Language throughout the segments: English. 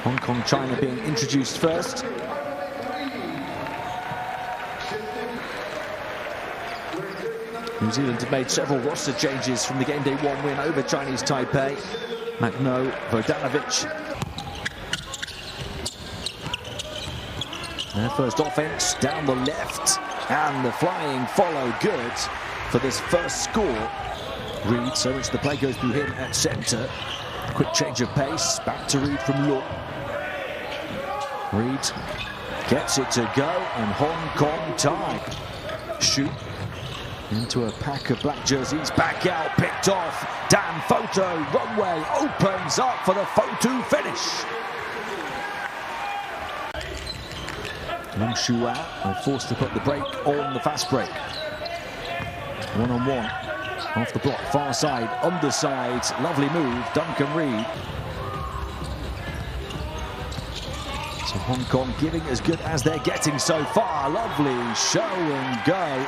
Hong Kong, China being introduced first. New Zealand have made several roster changes from the game day 1 win over Chinese Taipei. Magno, Vodanovic. Their first offense down the left, and the flying follow good for this first score. Reed, so much the play goes through him at centre. Quick change of pace, back to Reed from Law. Reed gets it to go, and Hong Kong tie. Shoot into a pack of black jerseys, back out, picked off. Dan Photo, runway opens up for the Photo finish. Long Shua are forced to put the break on the fast break. One-on-one, off the block, far side, underside, lovely move, Duncan Reed. So Hong Kong giving as good as they're getting so far. Lovely show and go.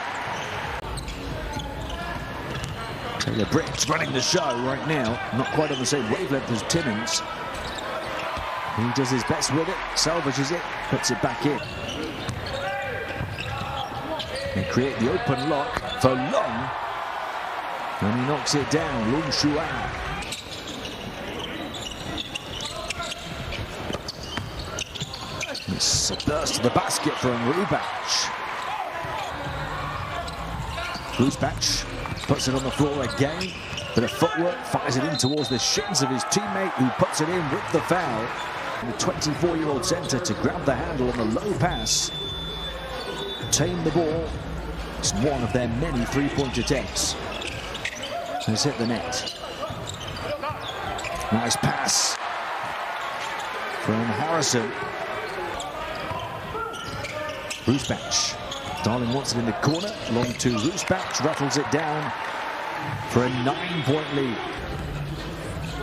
Taylor Briggs running the show right now, not quite on the same wavelength as Timmins. He does his best with it, salvages it, puts it back in. They create the open lock for Long, and he knocks it down, Long Shua. It's a burst to the basket from Rubach. Rubach puts it on the floor again. Bit of footwork, fires it in towards the shins of his teammate, who puts it in with the foul. And the 24-year-old centre to grab the handle on the low pass. Tame the ball. It's one of their many three-point attempts. Has hit the net. Nice pass from Harrison. Roosbach. Darling wants it in the corner. Long to Roosbach. Rattles it down for a 9-point lead.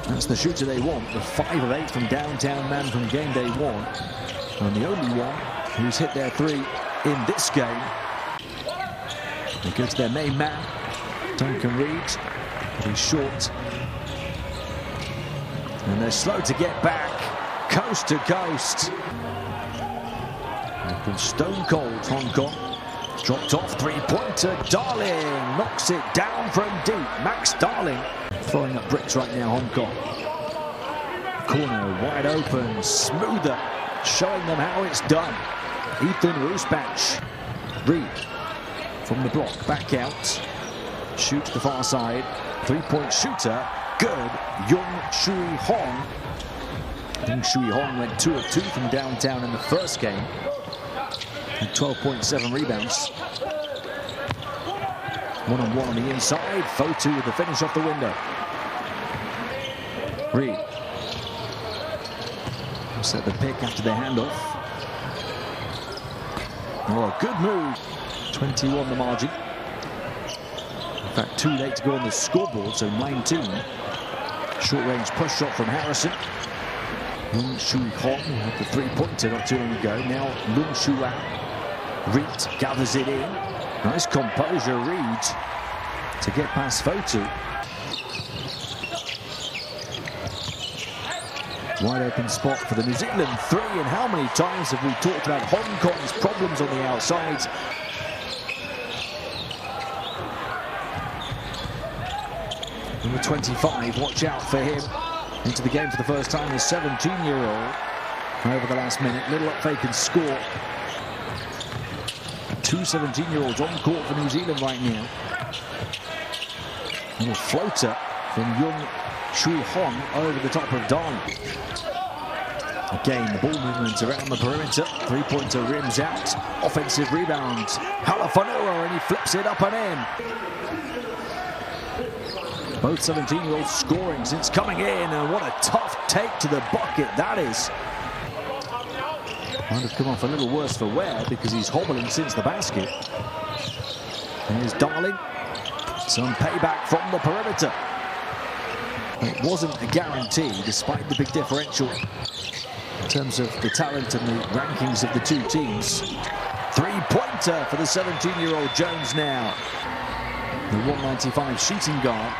That's the shooter they want. The 5 of 8 from downtown man from game day 1. And the only one who's hit their 3 in this game. They go to their main man, Duncan Reed, but he's short. And they're slow to get back, coast to coast. They've been stone cold, Hong Kong. Dropped off, three-pointer, Darling knocks it down from deep. Max Darling throwing up bricks right now, Hong Kong. Corner wide open, smoother, showing them how it's done. Ethan Roosbach. Reed from the block, back out, shoots the far side, three-point shooter, good, Yung Shui Hong. Yung Shui Hong went 2 of 2 from downtown in the first game, and 12.7 rebounds. One-on-one on the inside, Fotu with the finish off the window. Reed. Set the pick after the handoff. Oh, good move. 21 the margin. In fact, too late to go on the scoreboard, so 19. Short-range push shot from Harrison. Lung Shui Hong had the three-pointer not too long ago. Now Lung Shua. Reed gathers it in. Nice composure, Reed, to get past Fotu. Wide open spot for the New Zealand 3, and how many times have we talked about Hong Kong's problems on the outside? Number 25, watch out for him. Into the game for the first time, the 17-year-old. Over the last minute, little up fake and score. 2 17-year-olds on court for New Zealand right now. And a floater from Yung Shui Hong over the top of Darling. Again, the ball movement around the perimeter. Three-pointer rims out. Offensive rebound. Halafanua, and he flips it up and in. Both 17-year-olds scoring since coming in, and what a tough take to the bucket that is. Might have come off a little worse for wear because he's hobbling since the basket. Here's Darling. Some payback from the perimeter. It wasn't a guarantee, despite the big differential in terms of the talent and the rankings of the two teams. Three-pointer for the 17-year-old Jones now. The 195 shooting guard,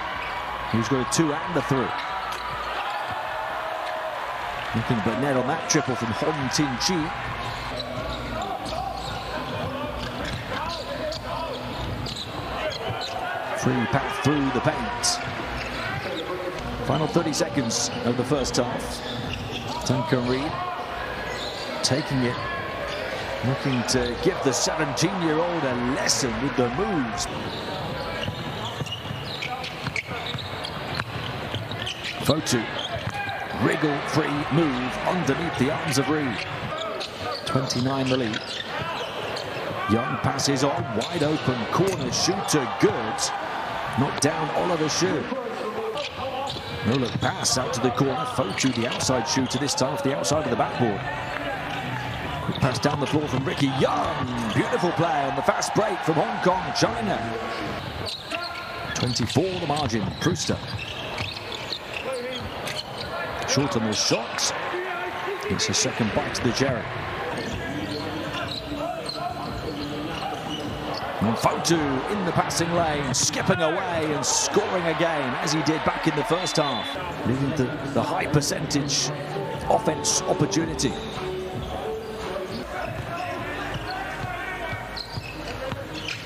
who's got a 2 and a 3. Nothing but net on that triple from Hong Tin-chi. Free path through the paint. Final 30 seconds of the first half. Duncan Reed taking it, looking to give the 17-year-old a lesson with the moves. Fotu, wriggle-free move underneath the arms of Reed. 29 the lead. Young passes on, wide open corner shooter, good. Knocked down Oliver Shu. No look pass out to the corner. Fotu, the outside shooter, this time off the outside of the backboard. Quick pass down the floor from Ricky Young. Beautiful play on the fast break from Hong Kong, China. 24 the margin. Brewster. Short on the shot. It's a second bite to the Jerry. And Fotu in the passing lane, skipping away and scoring again, as he did back in the first half, leading to the high percentage offense opportunity.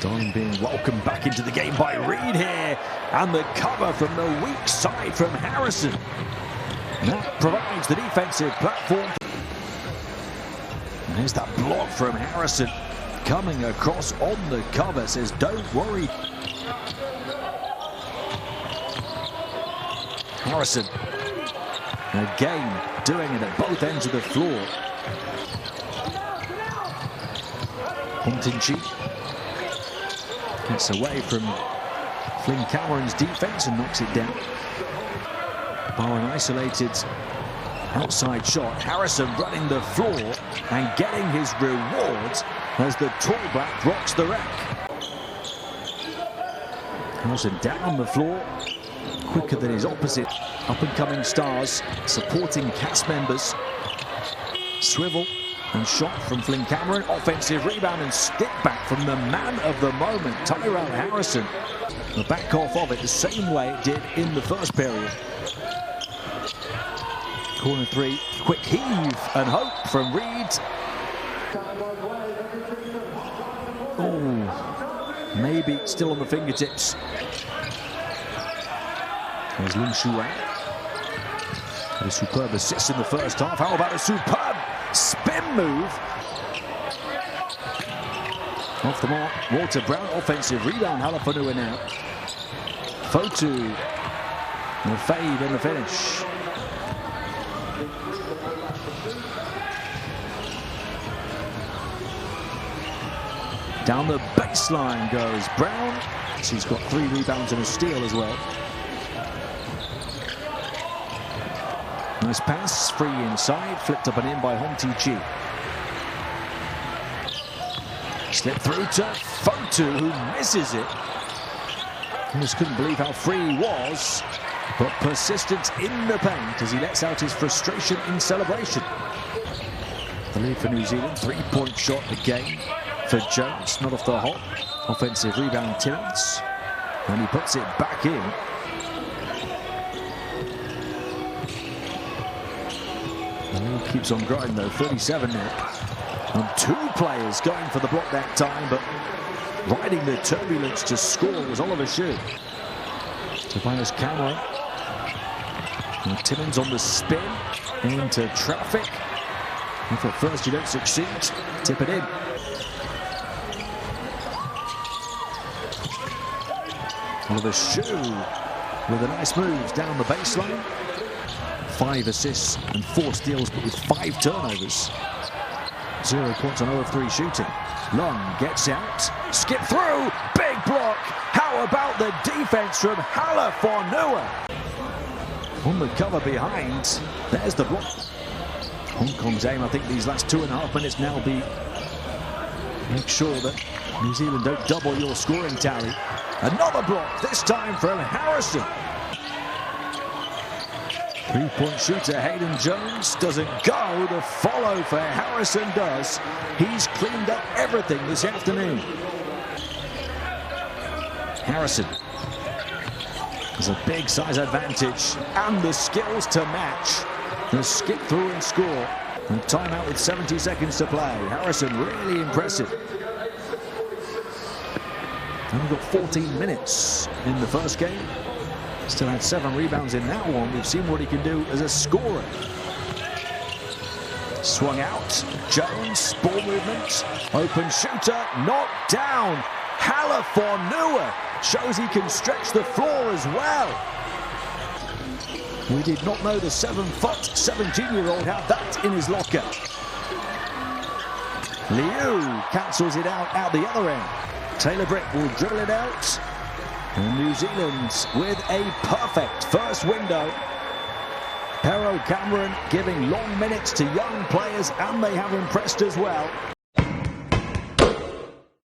Darling being welcomed back into the game by Reed here, and the cover from the weak side from Harrison. And that provides the defensive platform. And there's that block from Harrison. Coming across on the cover, says don't worry. Harrison again doing it at both ends of the floor. Hong Tin-chi gets away from Flynn Cameron's defense and knocks it down. Bar an isolated outside shot. Harrison running the floor and getting his reward as the tall black rocks the rack. Harrison down the floor, quicker than his opposite. Up-and-coming stars, supporting cast members. Swivel and shot from Flynn Cameron. Offensive rebound and stick back from the man of the moment, Tyrell Harrison. The back off of it the same way it did in the first period. Corner three, quick heave and hope from Reed. Oh, maybe still on the fingertips. There's Lin Shuang. A superb assist in the first half. How about a superb spin move? Off the mark, Walter Brown, offensive rebound, Halafanua now. Fotu, the fade and the finish. Down the baseline goes Brown. She's got 3 rebounds and a steal as well. Nice pass, free inside, flipped up and in by Hong Tin-chi. Slip through to Fotu, who misses it. He just couldn't believe how free he was, but persistence in the paint as he lets out his frustration in celebration. The lead for New Zealand, 3-point shot again for Jones, not off the hop. Offensive rebound, Timmins, and he puts it back in. And he keeps on growing though, 37 now. And 2 players going for the block that time, but riding the turbulence to score was Oliver Shu. Tobias Cameron. And Timmins on the spin into traffic. If at first you don't succeed, tip it in. Oliver Shu with a nice move down the baseline. 5 assists and 4 steals, but with 5 turnovers. 0 points on 0 of 3 shooting. Lung gets out, skip through, big block. How about the defense from Halafanua? On the cover behind, there's the block. Hong Kong's aim, I think these last 2.5 minutes now be make sure that New Zealand don't double your scoring tally. Another block, this time from Harrison. 3-point shooter Hayden Jones doesn't go. The follow for Harrison does. He's cleaned up everything this afternoon. Harrison has a big size advantage and the skills to match. They'll skip through and score. And timeout with 70 seconds to play. Harrison really impressive. Only got 14 minutes in the first game. Still had 7 rebounds in that one. We've seen what he can do as a scorer. Swung out. Jones, ball movement. Open shooter, knocked down. Halafonua shows he can stretch the floor as well. We did not know the 7-foot 17-year-old had that in his locker. Liu cancels it out the other end. Taylor Britt will dribble it out. And New Zealand with a perfect first window. Pero Cameron giving long minutes to young players, and they have impressed as well.